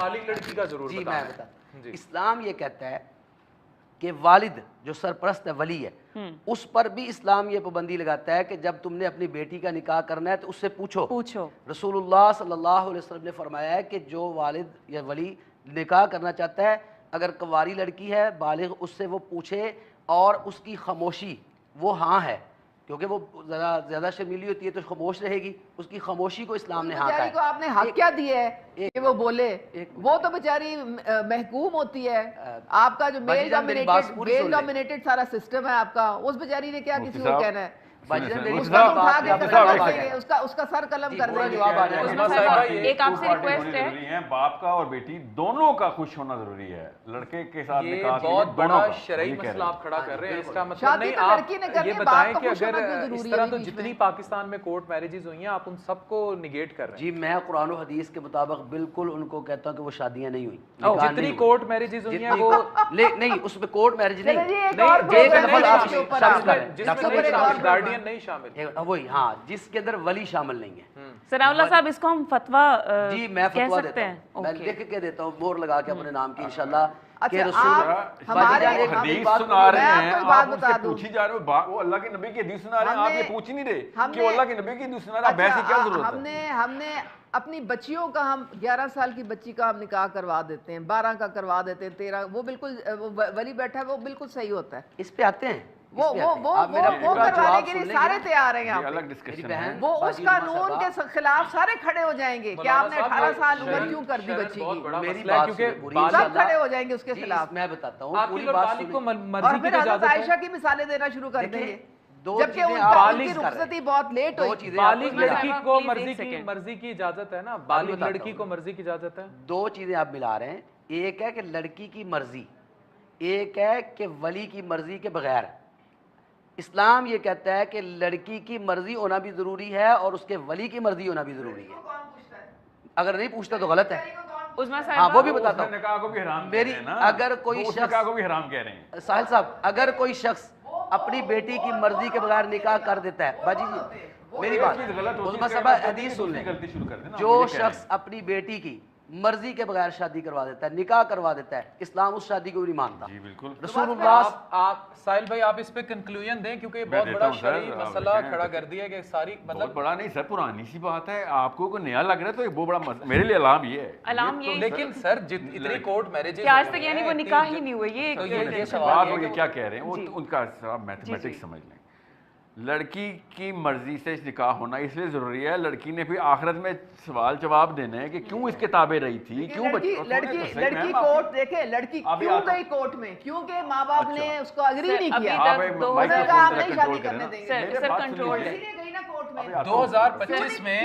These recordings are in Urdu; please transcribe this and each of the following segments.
بالغ لڑکی کا ضرور جی میں بتا اسلام یہ کہتا ہے کہ والد جو سرپرست ہے ولی ہے اس پر بھی اسلام یہ پابندی لگاتا ہے کہ جب تم نے اپنی بیٹی کا نکاح کرنا ہے تو اس سے پوچھو. رسول اللہ صلی اللہ علیہ وسلم نے فرمایا ہے کہ جو والد یا ولی نکاح کرنا چاہتا ہے اگر کنواری لڑکی ہے بالغ اس سے وہ پوچھے اور اس کی خاموشی وہ ہاں ہے کیونکہ وہ زیادہ شرمیلی ہوتی ہے تو خاموش رہے گی, اس کی خاموشی کو اسلام نے ہاں کہا ہے. کو آپ نے حق کیا دیا ہے کہ وہ بولے؟ وہ تو بیچاری محکوم ہوتی ہے. آپ کا جو میل ڈومینیٹڈ سارا سسٹم ہے آپ کا, اس بیچاری نے کیا کسی کو کہنا ہے؟ اس کا سر قلم کر دیں گے. ایک آپ سے ریکویسٹ ہے, باپ کا اور بیٹی دونوں کا خوش ہونا ضروری ہے. لڑکے کے ساتھ یہ بہت بڑا شرعی مسئلہ آپ کھڑا کر رہے ہیں. اس کا مطلب نہیں آپ یہ بتائیں کہ اگر اس طرح تو جتنی پاکستان میں کورٹ میرجز ہوئی ہیں آپ ان سب کو نگیٹ کر رہے ہیں. جی میں قرآن و حدیث کے مطابق بالکل ان کو کہتا ہوں کہ وہ شادیاں نہیں ہوئی. جتنی کورٹ میرجز ہوئی ہیں وہ نہیں, اس میں کورٹ میرج نہیں, نہیں شامل وہی ہاں جس کے اندر ولی شامل نہیں ہے. ثناء اللہ صاحب اس کو ہم فتویٰ جی میں فتویٰ دیتا ہوں, میں لکھ کے دیتا ہوں مور لگا کے اپنے نام کی انشاءاللہ کہ رسول حدیث سنا رہے ہیں آپ ان سے پوچھی جا رہے ہو, وہ اللہ کے نبی کی حدیث سنا رہے ہیں, آپ یہ پوچھ نہیں رہے کہ وہ اللہ کے نبی کی حدیث سنا رہے ہیں, بحث کی کیا ضرورت ہے؟ ہم نے اپنی بچیوں کا, ہم 11 سال کی بچی کا ہم نکاح کروا دیتے ہیں, 12 کا کروا دیتے ہیں, 13, وہ بالکل ولی بیٹھا ہے وہ بالکل صحیح ہوتا ہے. اس پہ آتے ہیں وہ کروانے کے لیے سارے تیار ہیں یہاں پہ. وہ اس قانون کے خلاف سارے کھڑے ہو جائیں گے کہ آپ نے 18 سال عمر کیوں کر دی بچی کی, میری بات سب کھڑے ہو جائیں گے اس کے خلاف. میں بتاتا ہوں پوری بات سنیں اور پھر حضرت عائشہ کی مثالیں دینا شروع کر دیں گے جبکہ ان کی رخصتی بہت لیٹ ہوئی. بالغ لڑکی کو مرضی کی اجازت ہے نا, بالغ لڑکی کو مرضی کی اجازت ہے. دو چیزیں آپ ملا رہے ہیں, ایک ہے کہ لڑکی کی مرضی, ایک ہے کہ ولی کی مرضی کے بغیر. اسلام یہ کہتا ہے کہ لڑکی کی مرضی ہونا بھی ضروری ہے اور اس کے ولی کی مرضی ہونا بھی ضروری ہے. اگر نہیں پوچھتا تو غلط ہے. ہاں وہ بھی بتاتا ہوں. میری اگر کوئی شخص ساحل صاحب اگر کوئی شخص اپنی بیٹی کی مرضی کے بغیر نکاح کر دیتا ہے, باجی جی میری بات عظمیٰ صاحب حدیث سن لیں, جو شخص اپنی بیٹی کی مرضی کے بغیر شادی کروا دیتا ہے, نکاح کروا دیتا ہے, اسلام اس شادی کو نہیں مانتا. رسول اللہ آپ ساحل بھائی آپ اس پہ کنکلوژن دیں کیونکہ بہت بڑا شرعی مسئلہ کھڑا کر دیا کہ ساری مطلب بڑا نہیں سر, پرانی سی بات ہے. آپ کو کوئی نیا لگ رہا ہے تو ایک بہت بڑا میرے لیے علام یہ ہے. علام یہ لیکن سر اتنی کورٹ میرجز آج تک یعنی وہ نکاح ہی نہیں ہوئے. یہ سوال وہ یہ کیا کہہ رہے ہیں, وہ ان کا میتھمیٹکس سمجھ لیں. لڑکی کی مرضی سے نکاح ہونا اس لیے ضروری ہے, لڑکی نے پھر آخرت میں سوال جواب دینا ہے کہ کیوں اس کے تابع رہی تھی, کیوں لڑکی کورٹ دیکھے, لڑکی کیوں گئی کورٹ میں, کیونکہ ماں باپ نے اس کو اگری نہیں کیا, آپ نہیں شادی کرنے دیں گے. سر کنٹرول 2025 میں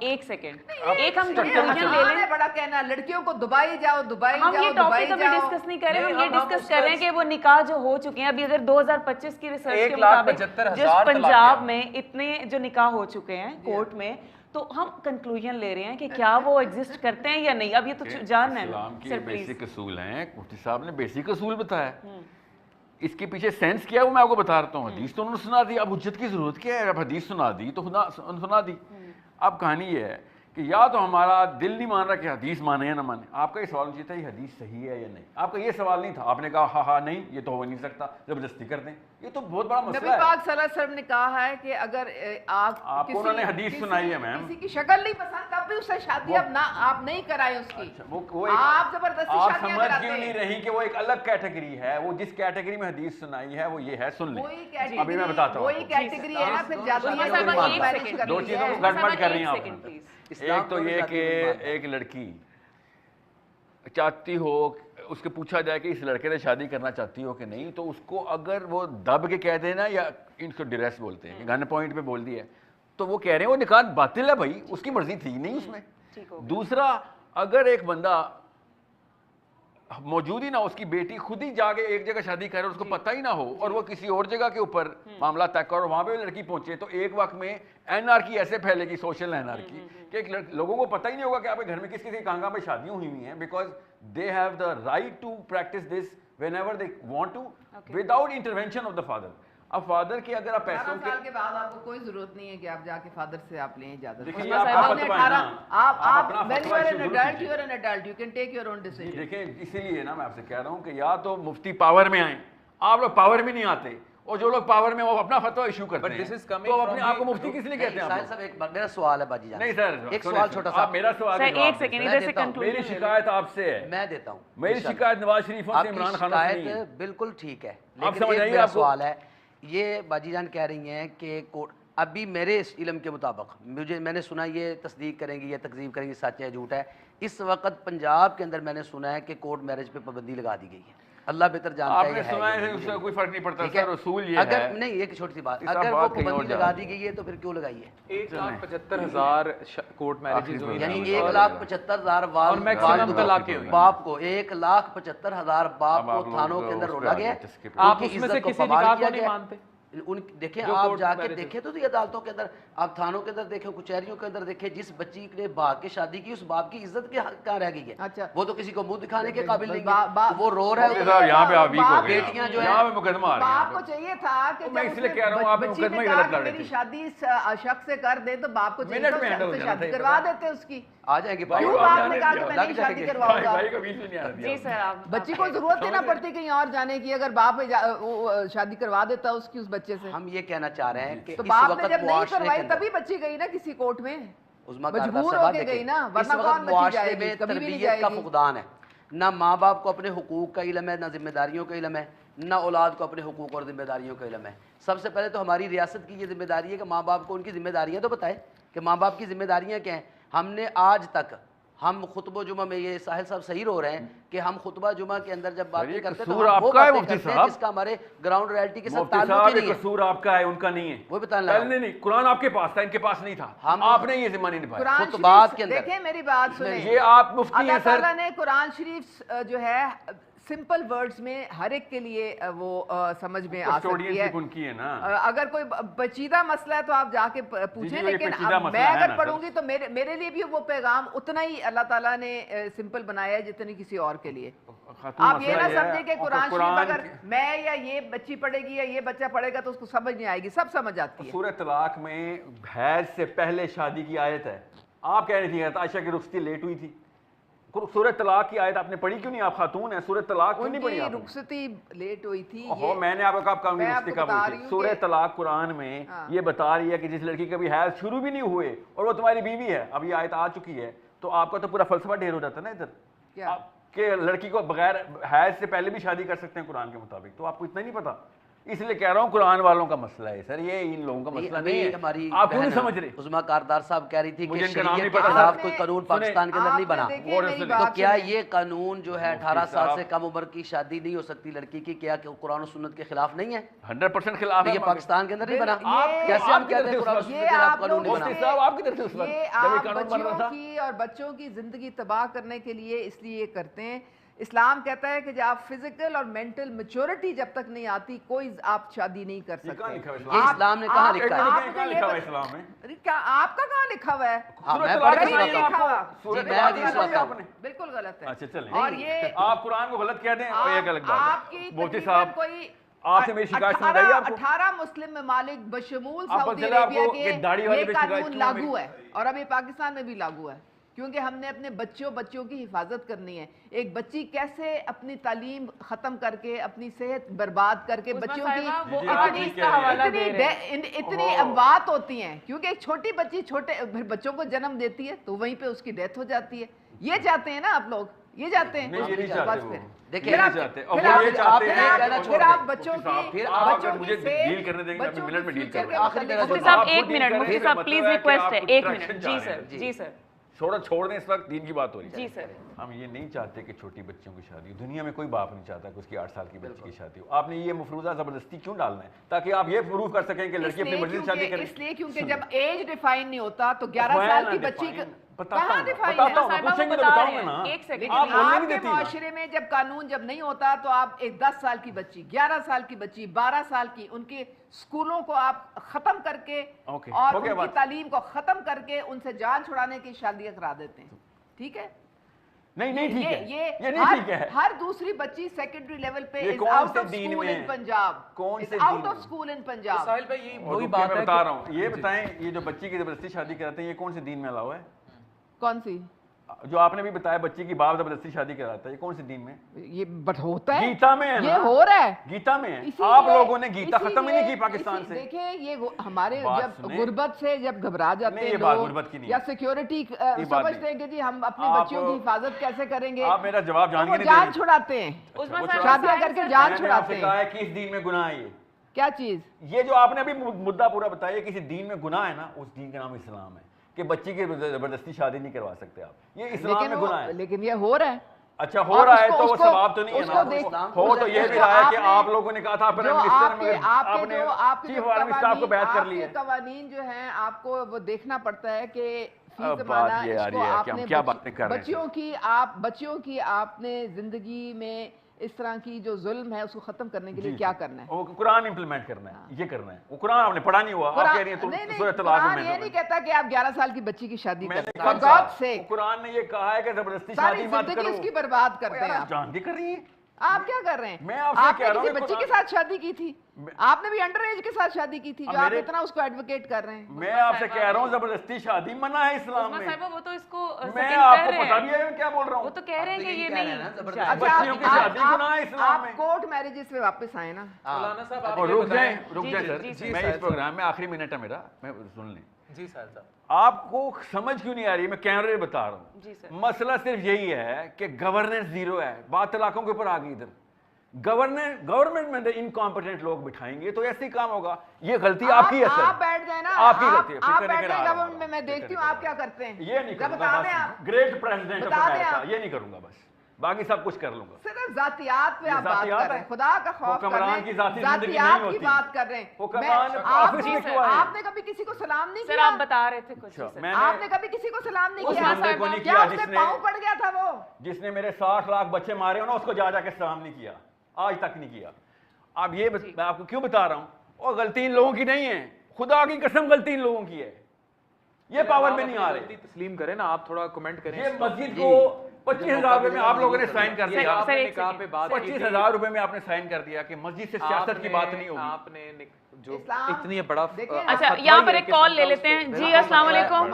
1 سیکنڈ ایک ہم کنکلوژن لے لیں. بڑا کہنا لڑکیوں کو دبائی جاؤ, دبائی ہم یہ ٹاپک ابھی ڈسکس نہیں کر رہے, ہم یہ ڈسکس کر رہے ہیں کہ وہ نکاح جو ہو چکے ہیں ابھی, اگر 2025 کی ریسرچ کے مطابق جس پنجاب میں اتنے جو نکاح ہو چکے ہیں کورٹ میں, تو ہم کنکلوژن لے رہے ہیں کہ کیا وہ ایگزسٹ کرتے ہیں یا نہیں. اب یہ تو جاننا ہے. اسلام کے بیسک اصول ہیں, مفتی صاحب نے بیسک اصول بتایا, اس کے پیچھے سینس کیا ہے وہ میں آپ کو بتا رہا ہوں. حدیث تو انہوں نے سنا دی, اب حجت کی ضرورت کیا ہے, اب حدیث سنا دی تو سنا دی. اب کہانی یہ ہے کہ یا تو ہمارا دل نہیں مان رہا کہ حدیث مانے یا نہ مانے. آپ کا یہ سوال نہیں تھا یہ حدیث صحیح ہے یا نہیں, آپ کا یہ سوال نہیں تھا. آپ نے کہا ہاں نہیں یہ تو ہو نہیں سکتا, زبردستی کر دیں. یہ تو بہت بڑا مسئلہ ہے. نبی پاک صلی اللہ علیہ وسلم نے کہا ہے کہ اگر آپ کو انہوں نے حدیث سنائی ہے میم, کسی کی شکل نہیں پسند تب بھی اسے شادی آپ نہیں کرائے اس کی. آپ زبردستی آپ سمجھ کیوں نہیں رہی کہ وہ ایک الگ کیٹیگری ہے, وہ جس کیٹیگری میں حدیث سنائی ہے وہ یہ ہے, سن لیں. ابھی میں بتاتا ہوں, وہی کیٹیگری ہے نا پھر جاتی دو چیزوں کو گڑبڑ کر رہی ہیں آپ. ایک تو یہ کہ ایک لڑکی چاہتی ہو, اس کے پوچھا جائے کہ اس لڑکے سے شادی کرنا چاہتی ہو کہ نہیں, تو اس کو اگر وہ دب کے کہہ دینا, یا ان کو ڈریس بولتے ہیں, گن پوائنٹ پہ بول دیا, تو وہ کہہ رہے ہیں وہ نکاح باطل ہے بھائی, اس کی مرضی تھی نہیں اس میں. دوسرا, اگر ایک بندہ موجود ہی نہ ہو, اس کی بیٹی خود ہی جا کے ایک جگہ شادی کرے, اس کو پتہ ہی نہ ہو, اور وہ کسی اور جگہ کے اوپر معاملہ طے کرے اور وہاں پہ لڑکی پہنچے, تو ایک وقت میں انارکی ایسے پھیلے گی, سوشل انارکی, کہ لوگوں کو پتہ ہی نہیں ہوگا کہ آپ کے گھر میں کس کسی کہاں پہ شادیاں ہوئی ہوئی ہیں, because they have the right to practice this whenever they want to without intervention of the father. اب فادر کی اگر آپ پیسوں 18 سال کے بعد آپ کو کوئی ضرورت نہیں ہے کہ آپ جا کے فادر سے آپ لیں اجازت. دیکھیں اسی لیے نا میں آپ سے کہہ رہا ہوں کہ یا تو مفتی پاور میں آئیں, آپ لوگ پاور میں نہیں آتے, اور جو لوگ پاور میں وہ اپنا فتویٰ ایشو کرتے ہیں, تو اپنے آپ کو مفتی کس لیے کہتے ہیں؟ ساحل صاحب ایک میرا سوال ہے باجی جان. نہیں سر, ایک سوال چھوٹا سا. میرا سوال ایک سیکنڈ ادھر سے کنکلوژن میری شکایت آپ سے ہے, میں دیتا ہوں. میری شکایت نواز شریفوں سے عمران خان سے نہیں ہے. بالکل ٹھیک ہے, آپ لیکن سمجھ ایک آئیے میرا آپ کو سوال ہے, یہ باجی جان کہہ رہی ہیں کہ ابھی میرے اس علم کے مطابق میں نے سنا, یہ تصدیق کریں گی یا تکذیب کریں گی, سچ ہے جھوٹ ہے, اس وقت پنجاب کے اندر میں نے سنا ہے کہ کورٹ میرج پہ پابندی لگا دی گئی ہے. اللہ بہتر جانتا ہے. آپ نے سنا ہے اس سے کوئی فرق نہیں پڑتا سر, اصول یہ اگر ہے. نہیں, ایک چھوٹی سی بات, اگر وہ پابندی لگا دی گئی ہے تو پھر کیوں لگائی ہے؟ 1,75,000 کورٹ میرجز ہوئی, یعنی 1,75,000 باپ کو 1,75,000 باپ کو تھانوں کے اندر رولا گیا. آپ اس میں سے کسی نکاح کو نہیں مانتے؟ دیکھیں آپ جا کے دیکھیں تو یہ عدالتوں کے اندر, آپ تھانوں کے اندر دیکھیں, کچہریوں کے اندر دیکھیں, جس بچی نے بھاگ کے شادی کی اس باپ کی عزت کہاں رہ گئی ہے؟ وہ تو کسی کو منہ دکھانے کے قابل نہیں ہے, وہ رو رہا ہے. یہاں پہ آپ ویک ہو گئے, بیٹیاں جو یہاں پہ مقدمہ آ رہا ہے. باپ کو چاہیے تھا کہ میں اس لیے کہہ رہا ہوں آپ مقدمہ ہی غلط لڑ رہے تھے. شادی شخص سے کر دے تو باپ کو چاہیے شادی کروا دیتے اس کی. آ جائیں گے کیوں باپ نے کہا کہ میں نہیں شادی کرواؤں گا؟ جی سر, آپ بچی کو ضرورت ہی نہ پڑتی کہیں اور جانے کی, اگر باپ شادی کروا دیتا اس کی اس بچے سے. ہم یہ کہنا چاہ رہے ہیں کہ تو باپ نے جب نہیں کروائی تبھی بچی گئی نا کسی کورٹ میں, مجبور ہو کے گئی نا, ورنہ کون بچی جائے گی, کبھی بھی نہیں جائے کا گی. فقدان ہے. نہ ماں باپ کو اپنے حقوق کا علم ہے, نہ ذمہ داریوں کا علم ہے, نہ اولاد کو اپنے حقوق اور ذمہ داریوں کا علم ہے. سب سے پہلے تو ہماری ریاست کی یہ ذمہ داری ہے کہ ماں باپ کو ان کی ذمہ داریاں تو بتائے کہ ماں باپ کی ذمہ داریاں کیا ہیں. ہم نے آج تک, ہم خطبہ جمعہ میں, یہ ساحل صاحب صحیح رو رہے ہیں کہ ہم خطبہ جمعہ کے اندر جب باتیں کرتے ہیں تو ہم وہ باتیں کرتے ہیں جس کا ہمارے گراؤنڈ ریالٹی کے ساتھ تعلق ہی نہیں ہے. قصور آپ کا ہے, ان کا نہیں ہے. وہ بتانے لگا نہیں, قرآن آپ کے پاس تھا, ان کے پاس نہیں تھا, آپ نے یہ ذمہ نہیں نبھایا. خطبات کے اندر دیکھیں میری بات سنیں, یہ آپ مفتی ہیں اللہ سر. تعالیٰ نے قرآن شریف جو ہے سمپل ورڈز میں ہر ایک کے لیے وہ سمجھ میں آ سکتی ہے. ان کی ہے نا, اگر کوئی پیچیدہ مسئلہ ہے تو آپ جا کے پوچھیں, لیکن میں اگر پڑھوں گی تو میرے لیے بھی وہ پیغام اتنا ہی اللہ تعالیٰ نے سمپل بنایا ہے جتنی کسی اور کے لیے. آپ یہ نہ سمجھیں کہ قرآن شریف اگر میں یا یہ بچی پڑھے گی یا یہ بچہ پڑھے گا تو اس کو سمجھ نہیں آئے گی, سب سمجھ آتی ہے. سورہ طلاق میں حیض سے پہلے شادی کی آیت ہے. آپ کہہ رہی تھی عائشہ کی رخصتی لیٹ ہوئی تھی, سورہ طلاق کی آیت آپ نے پڑھی کیوں نہیں؟ آپ خاتون ہیں, سورہ طلاق کیوں نہیں پڑھی آپ نے؟ رخصتی لیٹ ہوئی تھی. میں نے آپ کو کہا رخصتی کب ہوئی تھی. سورہ طلاق قرآن میں یہ بتا رہی ہے کہ جس لڑکی کا بھی حیض شروع بھی نہیں ہوئے اور وہ تمہاری بیوی ہے, اب یہ آیت آ چکی ہے, تو آپ کا تو پورا فلسفہ ڈھیر ہو جاتا ہے نا ادھر کہ لڑکی کو بغیر حیض سے پہلے بھی شادی کر سکتے ہیں قرآن کے مطابق. تو آپ کو اتنا نہیں پتا, اس لیے کہہ رہا ہوں قرآن والوں کا مسئلہ ہے سر, یہ ان لوگوں کا مسئلہ نہیں ہے. ہماری آپ کیوں نہیں سمجھ رہے؟ عظمیٰ کاردار صاحب کہہ رہی تھی کہ مجھے نام نہیں شریعت کے پتا. خلاف کوئی قانون پاکستان کے اندر نہیں بنا, تو کیا یہ قانون جو ہے 18 سال سے کم عمر کی شادی نہیں ہو سکتی لڑکی کی, کیا کہ قرآن و سنت کے خلاف نہیں ہے؟ 100% خلاف ہے. یہ پاکستان کے اندر نہیں بنا. کیسے آپ کہتے ہیں قرآن و سنت کے خلاف قانون نہیں بنا؟ آپ کی طرف سے اس وقت یہ آپ بچیوں کی اور بچوں کی زندگی تباہ کرنے کے لیے اس لیے کرتے ہیں. اسلام کہتا ہے کہ جب آپ فزیکل اور مینٹل میچورٹی جب تک نہیں آتی کوئی آپ شادی نہیں کر سکتے. یہ اسلام نے کہاں لکھا ہے؟ اسلام میں آپ کا کہاں لکھا ہوا ہے؟ بالکل غلط ہے. اچھا چلیں, اور یہ آپ قرآن کو غلط کہہ دیں اور یہ غلط بات ہے. آپ کی مفتی صاحب کوئی آپ سے میری شکایت سن رہی ہے آپ کو. 18 مسلم ممالک بشمول سعودی عربیہ کے یہ قانون لاگو ہے, اور ابھی پاکستان میں بھی لاگو ہے, کیونکہ ہم نے اپنے بچوں کی حفاظت کرنی ہے. ایک بچی کیسے اپنی تعلیم ختم کر کے, اپنی صحت برباد کر کے, بچوں کی اتنی اموات ہوتی ہیں, کیونکہ ایک چھوٹی بچی چھوٹے بچوں کو جنم دیتی ہے تو وہیں پہ اس کی ڈیتھ ہو جاتی ہے. یہ چاہتے ہیں نا آپ لوگ, یہ چاہتے ہیں. دیکھیں پھر آپ بچوں مجھے ڈیل کرنے دیں گے, منٹ میں ڈیل کریں. مفتی صاحب ایک منٹ, مفتی صاحب پلیز ریکویسٹ ہے, ایک منٹ. جی سر, جی سر. چھوڑ دیں, اس وقت دین کی بات ہو رہی ہے. جی سر. ہم یہ نہیں چاہتے کہ چھوٹی بچیوں کی شادی ہو. دنیا میں کوئی باپ نہیں چاہتا کہ اس کی 8 سال کی بچی کی شادی ہو. آپ نے یہ مفروضہ زبردستی کیوں ڈالنا ہے؟ تاکہ آپ یہ پروف کر سکیں کہ لڑکی اپنی مرضی سے شادی کرے. اس لیے کیونکہ جب ایج ڈیفائن نہیں ہوتا تو 11 سال کی بچی کہاں ڈیفائن ہے؟ آپ کے معاشرے میں جب قانون جب نہیں ہوتا تو آپ ایک 10 سال کی بچی, 11 سال کی بچی, 12 سال کی, ان کے اسکولوں کو آپ ختم کر کے اور ان کی تعلیم کو ختم کر کے ان سے جان چھڑانے کی شادیاں کرا دیتے ہیں. ٹھیک ہے, نہیں نہیں ٹھیک ہے، یہ نہیں ٹھیک ہے. ہر دوسری بچی سیکنڈری لیول پہ یہ is کون out سے of دین school میں in Punjab. کون Is سے out then of school in Punjab. ساحل بھائی یہ وہی میں بات ہے بتا رہا ہوں. یہ بتائیں یہ جو بچی کی زبردستی شادی کراتے ہیں یہ کون سے دین میں الاؤ ہے؟ کون سی جو آپ نے بھی بتایا بچی کی باپ زبردستی شادی کراتا ہے، یہ کون سے دین میں؟ یہ بٹ ہوتا ہے، گیتا میں ہے نا، یہ ہو رہا ہے گیتا میں ہے. اسی آپ لیے- لوگوں نے گیتا اسی ختم ہی نہیں کی لیے- پاکستان سے. دیکھیں یہ ہمارے بات جب سنیں. غربت سے جب گھبرا جاتے نہیں، ہیں یہ بات لوگ غربت کی نہیں یا ہے. سیکیورٹی بات سمجھتے ہیں نہیں. کہ جی ہم اپنی آپ- بچیوں کی حفاظت کیسے کریں گے، آپ میرا جواب جان تو کے وہ نہیں دے جان رہی. چھڑاتے ہیں، عثمان صاحب شادیاں کر کے جان میں نے آپ چھڑاتے سے کہا ہیں. ہے کس دین میں گناہ ہے یہ؟ کیا چیز؟ یہ جو آپ نے ابھی مدعا پورا بتایا کسی دین میں گناہ ہے نا، اس دین کا نام اسلام ہے کہ بچی کی زبردستی شادی نہیں کروا سکتے آپ. یہ اسلام میں گناہ ہے. لیکن یہ ہو رہا ہے. اچھا ہو رہا ہے تو وہ ثواب تو نہیں ہے اس کو دیکھ- نا. ہو تو یہ بھی رہا ہے کہ آپ لوگوں نے کہا تھا پھر جو منسٹر میں آپ آپ کے نے جو آپ کے چیف آرمی اسٹاف کو بیعت کر لی ہے. قوانین جو ہیں آپ کو وہ دیکھنا پڑتا ہے کہ فی اب زمانہ بات یہ آ اس رہی کو ہے آپ کہ ہم نے کیا باتیں کر رہے ہیں. بچیوں کی آپ نے زندگی میں اس طرح کی جو ظلم ہے اس کو ختم کرنے کے لیے کیا کرنا ہے؟ وہ قرآن امپلیمنٹ کرنا ہے، یہ کرنا ہے. وہ قرآن آپ نے پڑھا نہیں ہوا، آپ کہہ رہی ہیں تو سورۃ طلاق قرآن میں یہ نہیں کہتا کہ آپ 11 سال کی بچی کی شادی میں نے کریں. کہا For God's تھا، sake. قرآن نے یہ کہا ہے کہ زبردستی ساری شادی مت زندگی کرو. اس کی برباد کرتے ہیں آپ. جان کے کر رہی ہیں. آپ کیا کر رہے ہیں؟ میں آپ سے آپ نے کہہ رہا ہوں کسی کہ بچی کے قرآن- ساتھ شادی کی تھی، آپ نے بھی انڈر ایج کے ساتھ شادی کی تھی جو آپ اتنا اس کو ایڈوکیٹ کر رہے ہیں. میں آپ سے کہہ رہا ہوں زبردستی شادی منع ہے اسلام عثمان میں. صاحبہ وہ تو اس کو میں second آپ کر کو رہے پتا ہیں. بھی ہے میں کیا بول رہا وہ ہوں. تو کہہ رہے ہیں کہ یہ نہیں. اچھا بچیوں کی شادی گناہ ہے اسلام میں. آپ کورٹ میرجز پہ واپس آئے نا. مولانا صاحب آپ اور یہ رک بتائیں. جائیں سر، میں اس پروگرام میں آخری منٹ ہے میرا، میں سن لیں. جی ساحل صاحب آپ کو سمجھ کیوں نہیں آ رہی؟ میں کیمرے بتا رہا ہوں. جی سر. مسئلہ صرف یہی ہے کہ گورننس زیرو ہے. بات طلاقوں کے اوپر آ گئی. ادھر گورنمنٹ میں انکمپیٹنٹ لوگ بٹھائیں گے تو ایسے ہی کام ہوگا. یہ غلطی آپ کی ہے سر، آپ بیٹھ جائیں نا، آپ کی غلطی ہے. آپ فکر نہیں بیٹھ کرا جائیں رہا گورنمنٹ میں، میں دیکھتی ہوں آپ کیا کرتے ہیں. یہ نہیں کروں بتا گا دیں بس. آپ. گریٹ پریزیڈنٹ آف بتا دیں امریکہ آپ. یہ نہیں کروں گا بس، باقی سب کچھ کر لوں گا. صرف ذاتیات پہ یہ آپ بات ذاتیات کر رہے ہیں، ہے. خدا کا خوف کر حکمران رہے کی ہیں، ذاتی زندگی نہیں ذاتیات کی ہوتی. بات کر رہے ہیں. حکمران آفس میں کیوں آئے ہیں؟ آپ نے کبھی کسی کو سلام نہیں سر کیا؟ آپ بتا رہے تھے کچھ. میں آپ نے نے کبھی کسی کو سلام نہیں اس کیا؟ بندے کو نہیں کیا کیا اس جس نے نے پاؤں پڑ گیا تھا وہ؟ جس نے میرے 60 لاکھ بچے مارے ہو نا، اس کو جا کے سلام نہیں کیا، آج تک نہیں کیا. اب یہ میں آپ کو کیوں بتا رہا ہوں، اور غلطی ان لوگوں کی نہیں ہے، خدا کی قسم غلطی ان لوگوں کی ہے. یہ پاور میں نہیں آ رہے. تسلیم کریں نا، آپ تھوڑا کمنٹ کریں. یہ مسجد کو 25,000 روپے میں آپ لوگوں نے سائن کر دیا. 25,000 روپے میں آپ نے سائن کر دیا کہ مسجد سے سیاست کی بات نہیں ہوگی. آپ نے جو اتنی بڑا اچھا یہاں پر ایک کال لے لیتے ہیں. جی السلام علیکم.